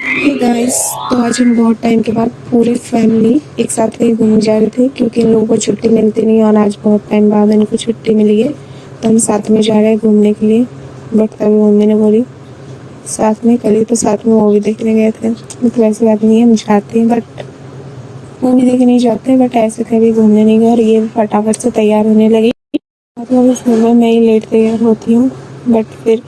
Hey guys, तो आज हम बहुत टाइम के बाद पूरी फैमिली एक साथ कहीं घूमने जा रहे थे क्योंकि इन लोगों को छुट्टी मिलती नहीं और आज बहुत टाइम बाद इनको छुट्टी मिली है। तो हम साथ में जा रहे हैं घूमने के लिए। बट तभी मम्मी ने बोली साथ में, कल ही तो साथ में मूवी देखने गए थे। मतलब ऐसी बात नहीं है, हम जाते हैं बट मूवी देखने नहीं जाते, बट ऐसे कभी घूमने नहीं गए। और ये फटाफट से तैयार होने लगी। मतलब इस घर में मैं ही लेट तैयार होती हूँ, बट फिर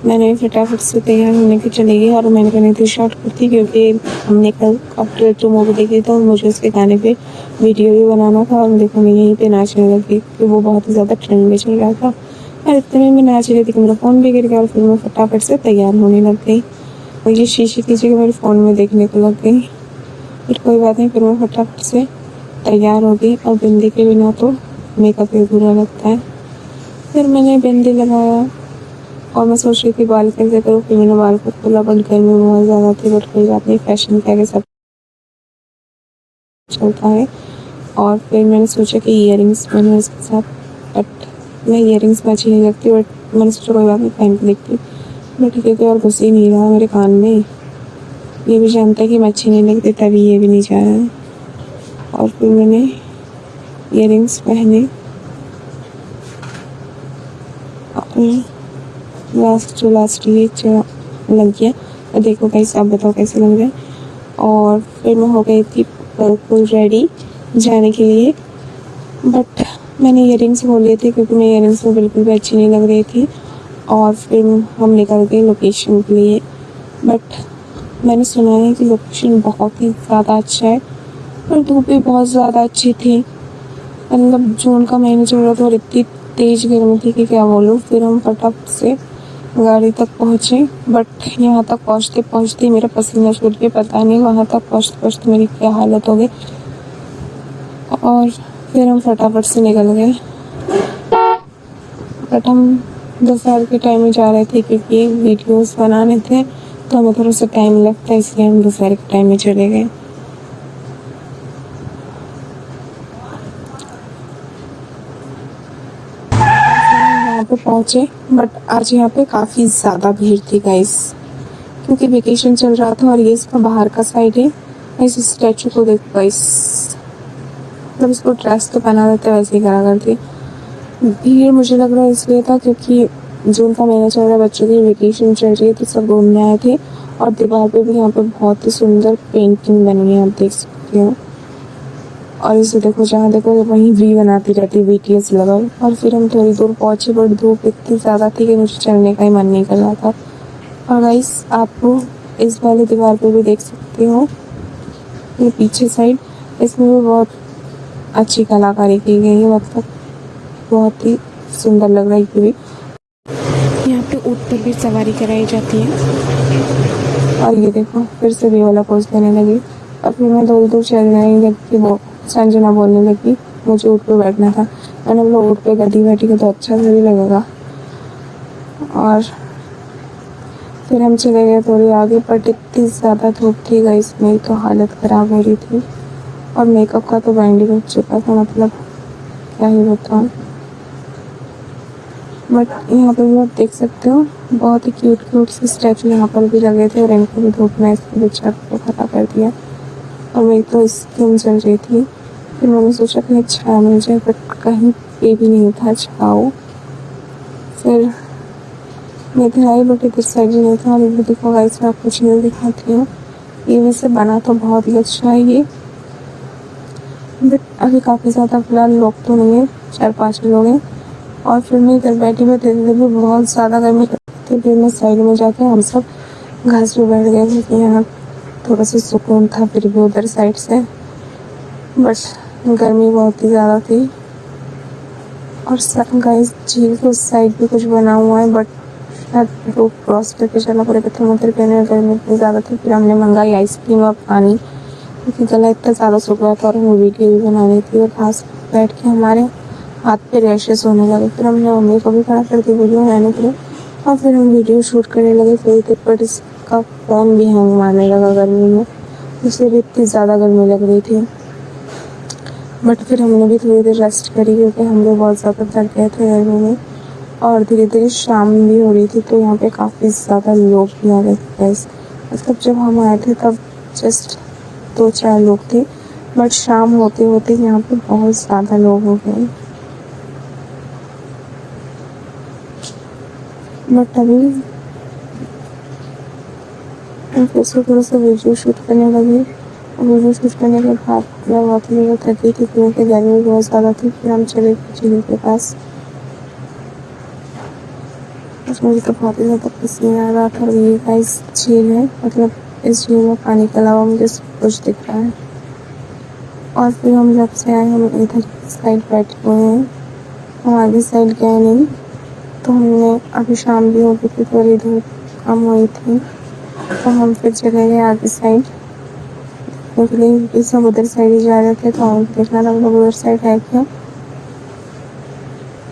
मैंने फटाफट से तैयार होने की चली गई और मैंने बनी थी शॉर्ट कुर्ती क्योंकि हमने कल आफ्टर टू मूवी देखी तो मुझे उसके गाने पे वीडियो भी बनाना था। और देखो मैं यहीं पे नाचने लगी क्योंकि वो बहुत ही ज़्यादा ट्रेंड में चल रहा था। और इतने में मैं नाच रही थी कि मेरा फ़ोन भी गिर गया और फिर मैं फटाफट से तैयार होने लग गई। और ये शीशे की जगह मेरे फ़ोन में देखने को लग गई। फिर कोई बात नहीं, फिर मैं फटाफट से तैयार हो गई। और बिंदी के बिना तो मेकअप भी बुरा लगता है। फिर मैंने बिंदी लगाया और मैं सोच रही थी बाल कैसे करूँ। फिर मैंने बाल को खोला, बट गर्मी बहुत ज़्यादा थी। बट कोई बात नहीं, फैशन के आगे सब चलता है। और फिर मैंने सोचा कि ईयरिंग्स पहनूँ इसके साथ, बट मैं ईयरिंग्स में अच्छी नहीं लगती। बट मैंने सोचा कोई बात नहीं, पहन के देखती हूँ। बट ठीक है, कोई और घुस ही नहीं रहा मेरे कान में। ये भी जानता है कि मैं अच्छी नहीं लगती, तभी ये भी नहीं जा रहा है। और फिर मैंने ईयरिंग्स पहने और लास्ट ये लग गया। और देखो गाइस, आप बताओ कैसे लग रहा है। और फिर मैं हो गई थी बिल्कुल रेडी जाने के लिए। बट मैंने ईयरिंग्स खोल लिए थे क्योंकि मैं ईयरिंग्स में बिल्कुल भी अच्छी नहीं लग रही थी। और फिर हम निकल गए लोकेशन के लिए। बट मैंने सुना है कि लोकेशन बहुत ही ज़्यादा अच्छा है और धूप भी बहुत ज़्यादा अच्छी थी। मतलब जून का महीना चल रहा था और इतनी तेज़ गर्मी थी कि क्या बोलूँ। फिर हम फटाफट से गाड़ी तक पहुँचे। बट यहाँ तक पहुँचते पहुँचते मेरा पसीना छूट गया। पता नहीं वहाँ तक पहुँचते पहुँचते मेरी क्या हालत हो गई। और फिर हम फटाफट से निकल गए। बट हम दोपहर के टाइम में जा रहे थे क्योंकि वीडियोस बनाने थे, तो हमें थोड़ा सा टाइम लगता है, इसलिए हम दोपहर के टाइम में चले गए। यहाँ पे पहुँचे, बट आज यहाँ पे काफ़ी ज़्यादा भीड़ थी गाइस क्योंकि वेकेशन चल रहा था। और ये इसका बाहर का साइड है। इस स्टैचू को देखो गाइस, मतलब इसको ड्रेस तो पहना देते वैसे ही करा करती। भीड़ मुझे लग रहा है इसलिए था क्योंकि जून का महीना चल रहा है, बच्चों की वेकेशन चल रही है, तो सब घूमने आए थे। और दीवार पे भी यहाँ पे बहुत ही सुंदर पेंटिंग बनी है, आप देख सकते हो। और इसे देखो, जहाँ देखो वहीं वी बनाती रहती, BTS लगा। और फिर हम थोड़ी दूर पहुँचे, बट धूप इतनी ज़्यादा थी कि मुझे चलने का ही मन नहीं कर रहा था। और गाइस, आप इस वाली दीवार पे भी देख सकते हो, ये पीछे साइड, इसमें भी बहुत अच्छी कलाकारी की गई है। मतलब बहुत ही सुंदर लग रहा है। ये भी यहाँ पे ऊँट पर भी सवारी कराई जाती है। और ये देखो, फिर से भी वाला पोज करने लगी। और फिर मैं दूर दूर चलने लगी। वो संजना बोलने लगी मुझे ऊँट पे बैठना था। मैंने बोला ऊँट पे गद्दी बैठी तो अच्छा थोड़ी लगेगा। और फिर हम चले गए थोड़ी आगे, बट इतनी ज़्यादा धूप थी गाइस, मेरी तो हालत ख़राब हो रही थी। और मेकअप का तो बैंड ही बच चुका था, मतलब क्या ही बताऊँ। बट यहाँ पे भी आप देख सकते हो, बहुत ही क्यूट क्यूट से स्टैचू यहाँ पर भी लगे थे। और इनको भी धूप में इसके बेचारे को खड़ा कर दिया। और मेरी तो स्किन जल रही थी। फिर मैंने सोचा कहीं छाँव मिल जाए, बट कहीं पे भी नहीं था छाँव। फिर मैं इधर आई, बट इधर साइड नहीं था। और इधर देखो गाइस, मैं आपको चीज़ें दिखाती हूँ। ये वैसे बना तो बहुत ही अच्छा है ये, बट अभी काफ़ी ज़्यादा फिलहाल लोग तो नहीं है, 4-5 लोग हैं। और फिर मैं इधर बैठी इधर भी बहुत ज़्यादा गर्मी लगती थी। फिर मैं साइड में जाके हम सब घास पे बैठ गए क्योंकि यहाँ थोड़ा सा सुकून था। फिर भी उधर साइड से बस गर्मी बहुत ही ज़्यादा थी। और गाइस, झील के उस साइड भी कुछ बना हुआ है, बट शायद रोड क्रॉस करके चलना पड़ेगा। तो उधर पहने गर्मी इतनी ज़्यादा थी। फिर हमने मंगाई आइसक्रीम और पानी क्योंकि गला इतना ज़्यादा सूख रहा था और हमें वीडियो भी बनानी थी। और घास बैठ के हमारे हाथ पे रैशेस होने लगे। फिर हमने मम्मी को भी खड़ा कर दी वीडियो बनाने के लिए। और फिर हम वीडियो शूट करने लगे थोड़ी देर, पर इसका फ़ोन भी हैंग मारने लगा गर्मी में, इसलिए भी इतनी ज़्यादा गर्मी लग रही थी। बट फिर हमने भी थोड़ी देर रेस्ट करी क्योंकि हम भी बहुत ज़्यादा थक गए थे गर्मी में। और धीरे धीरे शाम भी हो रही थी, तो यहाँ पे काफ़ी ज़्यादा लोग भी आ गए थे। मतलब जब हम आए थे तब जस्ट 2-4 लोग थे, बट शाम होते होते यहाँ पे बहुत ज़्यादा लोग हो गए। बट अभी हम फिर से थोड़ा सा वीडियो शूट करने लगे। वीडियो शूट करने के बाद मैं बहुत ही ज़्यादा थकी थी क्योंकि गर्मी बहुत ज़्यादा थी। फिर हम चले गए झील के पास। बस मुझे तो बहुत ही ज़्यादा पसीना आ रहा था। और ये गाइस झील है, मतलब इस झील में पानी के अलावा मुझे सब कुछ दिख रहा है। और फिर हम जब से आए हम इधर साइड बैठे हुए हैं, हम आगे साइड गए नहीं। तो हमने अभी शाम भी हो गई थी, थोड़ी धूप कम हुई थी, तो हम फिर चले गए आगे साइड क्योंकि सब उधर साइड ही जा रहे थे। तो हम देखना था मतलब उधर साइड है क्या।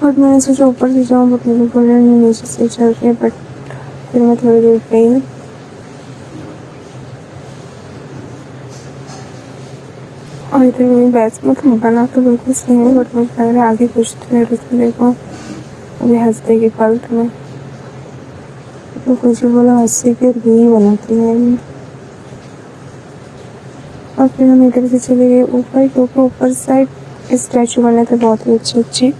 और मैंने सोचा ऊपर से जाऊँ, बट मुझे बोल रहे नीचे से चल के। बट फिर मैं थोड़ी देर गई और इधर मेरी बैच में बना तो बिल्कुल सही है, बट मुझे लग रहा है आगे कुछ तो है। देखो अभी हंसते के पल में तो कुछ बोला हंसी के भी बनाती है। और फिर हम इधर से चले गए ऊपर क्योंकि ऊपर साइड स्टैचू बने थे बहुत ही अच्छे अच्छे।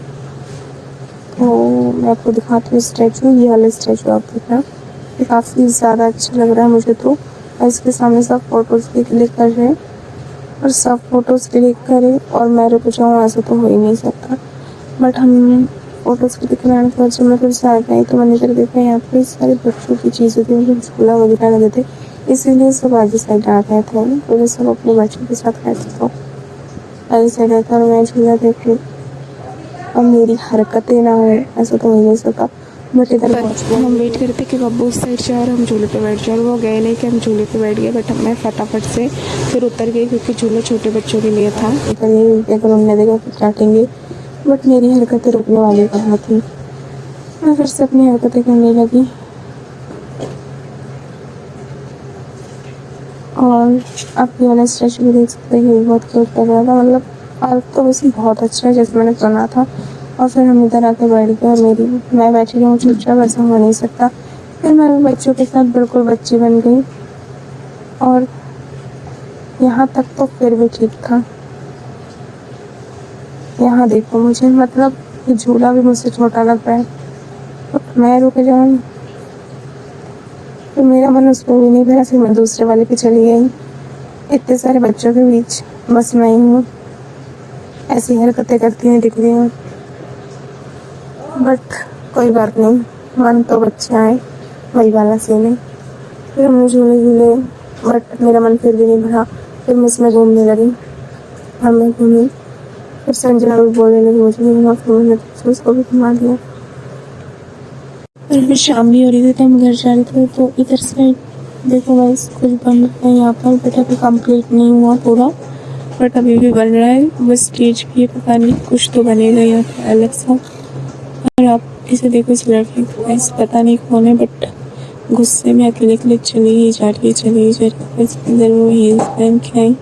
तो मैं आपको दिखाती हूँ स्टैचू। ये वाला स्टैचू आप देखना, ये काफ़ी ज़्यादा अच्छा लग रहा है मुझे तो। और इसके सामने सब फोटोज़ भी क्लिक कर रहे हैं और सब फोटोज़ क्लिक करें और मैं रुक जाऊँ ऐसा तो हो ही नहीं सकता। बट हम फोटोज़ क्लिक कराने के बाद जब मैं फिर से आ गई तो मैंने इधर देखा यहाँ पे सारे बच्चों की चीज़ें थी, मतलब झूला वगैरह लगे थे, इसीलिए सब आगे साइड आ गए थे। तो सब अपने बच्चों के साथ गए थे तो आगे साइड आता और मैं झूला देख रही। अब मेरी हरकतें ना हो ऐसा तो हो ही नहीं सकता। बट इधर हम वेट करते कि बब्बू उस साइड से और हम झूले पे बैठ जाए। वो गए नहीं कि हम झूले पे बैठ गए, बट मैं फटाफट से फिर उतर गई क्योंकि झूला छोटे बच्चों के लिए था। उतर गई, अगर उन्होंने देखा फिर काटेंगे, बट मेरी हरकतें रुकने वाली कहाँ थी। मैं फिर से अपनी हरकतें करने लगी और आप ये वाला स्ट्रेच भी देख सकते हैं, बहुत क्यूट लग रहा था। मतलब पार्क तो वैसे बहुत अच्छा है जैसे मैंने सुना था। और फिर हम इधर आके बैठ गए और मैं बैठी हूँ चुपचाप, ऐसा हो नहीं सकता। फिर मैं बच्चों के साथ बिल्कुल बच्ची बन गई और यहाँ तक तो फिर भी ठीक था। यहाँ देखो मुझे मतलब ये झूला भी मुझसे छोटा लग रहा है, तो मैं रुक जाऊँ तो मेरा मन उस पर भी नहीं था। फिर मैं दूसरे वाले पे चली गई। इतने सारे बच्चों के बीच बस मैं ही हूँ ऐसी हरकतें करती हुई दिख रही हूँ। बट कोई बात नहीं, मन तो बच्चा है, वही वाला सीन है। फिर हमने झूले झूले, बट मेरा मन फिर भी नहीं भरा। फिर मैं इसमें घूमने लगी और मैं घूमी। फिर संजना भी बोलने लगी मुझे भी घुमा, फिर मैंने उसको भी घुमा दिया। और फिर शाम भी हो रही थी तो हम घर जा रहे थे। तो इधर साइड देखो गाइस कुछ बन रहा है यहाँ पर, बट अभी कंप्लीट नहीं हुआ पूरा, बट अभी भी बन रहा है। बस स्टेज भी पता नहीं कुछ तो बनेगा यहाँ पे अलग सा। और आप इसे देखो इस लड़की को, गाइस पता नहीं कौन है, बट गुस्से में अकेले चली ही जा रही है। इसके अंदर वो हील्स पहन के आई,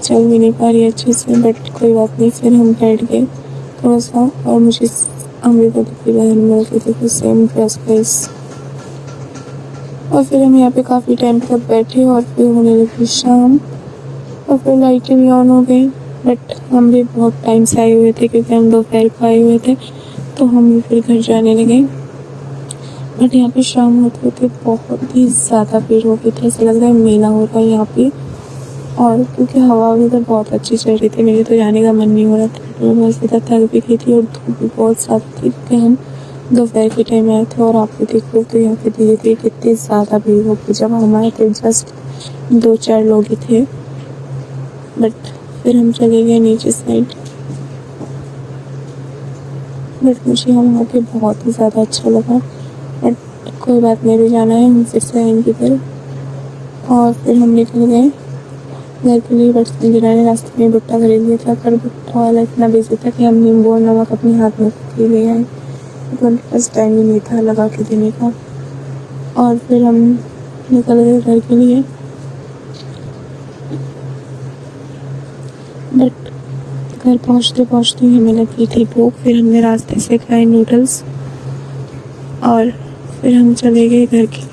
चल भी नहीं पा रही अच्छे से, बट कोई बात नहीं। फिर हम बैठ गए थोड़ा सा और मुझे अमृता की बहन मिल गई थी सेम ड्रेस प्लेस। और फिर हम यहाँ पे काफ़ी टाइम तक बैठे और फिर होने लगी शाम और फिर लाइटें भी ऑन हो गई। बट हम भी बहुत टाइम से आए हुए थे क्योंकि हम दोपहर को आए हुए थे, तो हम भी फिर घर जाने लगे। बट यहाँ पे शाम होते होते बहुत ही ज़्यादा भीड़ हो गई थी, ऐसा लग रहा है मेला हो रहा है यहाँ पे। और क्योंकि हवा भी तो बहुत अच्छी चल रही थी, मेरे तो जाने का मन नहीं हो रहा था। मैं बहुत ज़्यादा थक भी गई थी और धूप भी बहुत ज़्यादा थी क्योंकि हम दोपहर के टाइम आए थे। और आप भी देख लो तो यहाँ पे धीरे धीरे कितनी ज़्यादा भीड़ हो गई। जब हम आए थे जस्ट 2-4 लोग ही थे, बट फिर हम चले गए नीचे साइड। बट मुझे वहाँ पे बहुत ही ज़्यादा अच्छा लगा, बट कोई बात नहीं, भी जाना है, हम फिर से आएंगे फिर। और फिर हम निकल गए घर के लिए। बट संजना ने रास्ते में भुट्टा खरीद लिया था, पर भुट्टा वाला इतना बिजी था कि हम नींबू और नमक अपने हाथ में पकड़ ले आए, तो उनके पास टाइम ही नहीं था लगा के देने का। और फिर हम निकल गए घर के लिए। बट घर पहुँचते पहुँचते हमें लगी थी भूख। फिर हमने रास्ते से खाए नूडल्स और फिर हम चले गए घर की